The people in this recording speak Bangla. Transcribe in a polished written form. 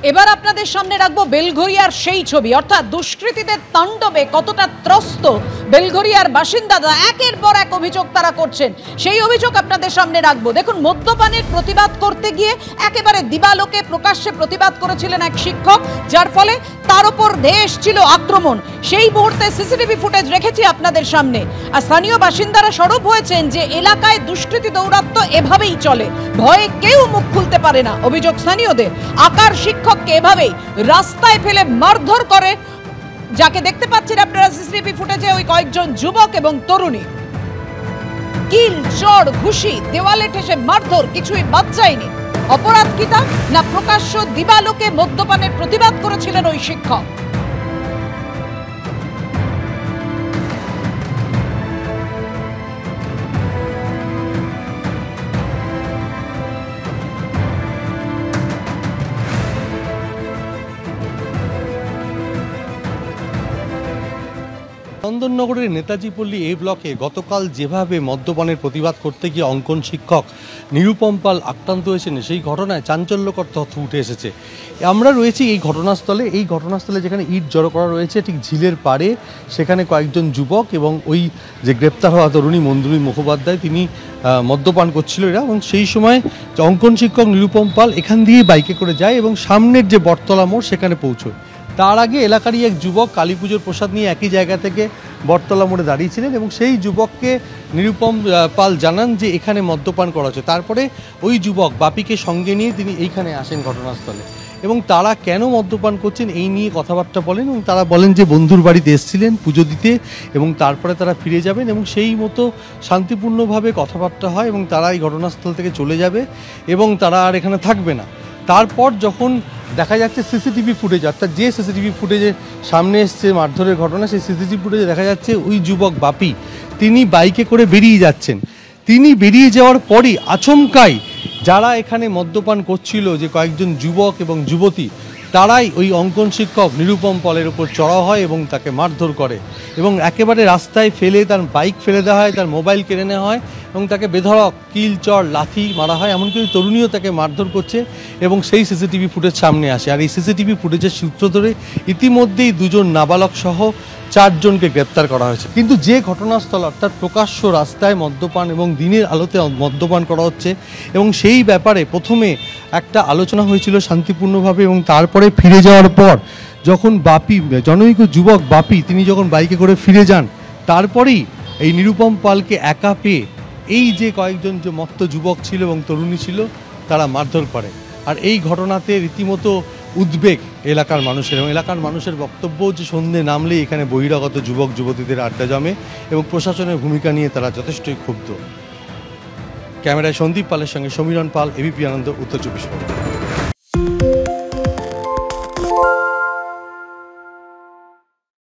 এবার আপনাদের সামনে রাখবো বেলঘরিয়ার সেই ছবি, অর্থাৎ দুষ্কৃতীদের তাণ্ডবে কতটা ত্রস্ত বেলঘরিয়ার বাসিন্দারা। একের পর এক অভিযোগ তারা করছেন, সেই অভিযোগ আপনাদের সামনে রাখবো। দেখুন, মদ্যপানের প্রতিবাদ করতে গিয়ে একেবারে দিবালোকে প্রকাশ্যে প্রতিবাদ করেছিলেন এক শিক্ষক, যার ফলে তার উপর ধেয়ে এসেছিল আক্রমণ। সেই মুহূর্তে সিসিটিভি ফুটেজ রেখেছি আপনাদের সামনে। আর স্থানীয় বাসিন্দারা সরব হয়েছেন যে এলাকায় দুষ্কৃতী দৌরাত্ম্য এভাবেই চলে, ভয়ে কেউ মুখ খুলতে পারে না। অভিযোগ স্থানীয়দের, আকার শিক্ষককে এভাবেই রাস্তায় ফেলে মারধর করে, যাকে দেখতে পাচ্ছেন আপনারা সিসিটিভি ফুটেজে, ওই কয়েকজন যুবক এবং তরুণী। কিল, চড়, ঘুষি, দেওয়ালে ঠেসে মারধর, কিছুই বাদ যায়নি। অপরাধ কি তা? না প্রকাশ্য দিবালোকে মদ্যপানের প্রতিবাদ করেছিলেন ওই শিক্ষক। চন্দননগরের নেতাজি পল্লী এই ব্লকে গতকাল যেভাবে মদ্যপানের প্রতিবাদ করতে গিয়ে অঙ্কন শিক্ষক নিরুপম পাল আক্রান্ত হয়েছেন, সেই ঘটনায় চাঞ্চল্যকর তথ্য উঠে এসেছে। আমরা রয়েছি এই ঘটনাস্থলে। এই ঘটনাস্থলে যেখানে ইট জড়ো করা রয়েছে ঠিক ঝিলের পাড়ে, সেখানে কয়েকজন যুবক এবং ওই যে গ্রেপ্তার হওয়া তরুণী মঞ্জুরি মুখোপাধ্যায়, তিনি মদ্যপান করছিল এরা। এবং সেই সময় অঙ্কন শিক্ষক নিরুপম পাল এখান দিয়ে বাইকে করে যায় এবং সামনের যে বটতলা মোড় সেখানে পৌঁছয়। তার আগে এলাকারই এক যুবক কালী পুজোর প্রসাদ নিয়ে একই জায়গা থেকে বটতলা মোড়ে দাঁড়িয়েছিলেন এবং সেই যুবককে নিরুপম পাল জানান যে এখানে মদ্যপান করা হচ্ছে। তারপরে ওই যুবক বাপিকে সঙ্গে নিয়ে তিনি এইখানে আসেন ঘটনাস্থলে এবং তারা কেন মদ্যপান করছেন এই নিয়ে কথাবার্তা বলেন এবং তারা বলেন যে বন্ধুর বাড়িতে এসেছিলেন পুজো দিতে এবং তারপরে তারা ফিরে যাবেন এবং সেই মতো শান্তিপূর্ণভাবে কথাবার্তা হয় এবং তারা এই ঘটনাস্থল থেকে চলে যাবে এবং তারা আর এখানে থাকবে না। তারপর যখন দেখা যাচ্ছে সিসিটিভি ফুটেজ, অর্থাৎ যে সিসিটিভি ফুটেজে সামনে এসছে মারধরের ঘটনা, সেই সিসিটিভি ফুটেজে দেখা যাচ্ছে ওই যুবক বাপি তিনি বাইকে করে বেরিয়ে যাচ্ছেন। তিনি বেরিয়ে যাওয়ার পরই আচমকাই যারা এখানে মদ্যপান করছিল, যে কয়েকজন যুবক এবং যুবতী, তারাই ওই অঙ্কন শিক্ষক নিরুপম পালের উপর চড়াও হয় এবং তাকে মারধর করে এবং একেবারে রাস্তায় ফেলে তার বাইক ফেলে দেওয়া হয়, তার মোবাইল কেড়ে নেওয়া হয় এবং তাকে বেধড়ক কিল, চড়, লাথি মারা হয়। এমনকি ওই তরুণীও তাকে মারধর করছে এবং সেই সিসিটিভি ফুটেজ সামনে আসে। আর এই সিসিটিভি ফুটেজের সূত্র ধরে ইতিমধ্যেই দুজন নাবালক সহ 4 জনকে গ্রেপ্তার করা হয়েছে। কিন্তু যে ঘটনাস্থল, অর্থাৎ প্রকাশ্য রাস্তায় মদ্যপান এবং দিনের আলোতে মদ্যপান করা হচ্ছে এবং সেই ব্যাপারে প্রথমে একটা আলোচনা হয়েছিল শান্তিপূর্ণভাবে এবং তারপরে ফিরে যাওয়ার পর যখন বাপি, জনৈক যুবক বাপি, তিনি যখন বাইকে করে ফিরে যান, তারপরেই এই নিরুপম পালকে একা পেয়ে এই যে কয়েকজন যে মত্ত যুবক ছিল এবং তরুণী ছিল, তারা মারধর করে। আর এই ঘটনাতে রীতিমতো উদ্বেগ এলাকার মানুষের এবং এলাকার মানুষের বক্তব্য যে সন্ধ্যে নামলেই এখানে বহিরাগত যুবক যুবতীদের আড্ডা জমে এবং প্রশাসনের ভূমিকা নিয়ে তারা যথেষ্টই ক্ষুব্ধ। ক্যামেরায় সন্দীপ পালের সঙ্গে সমীরণ পাল, এবিপি আনন্দ, উত্তর 24 পরগনা।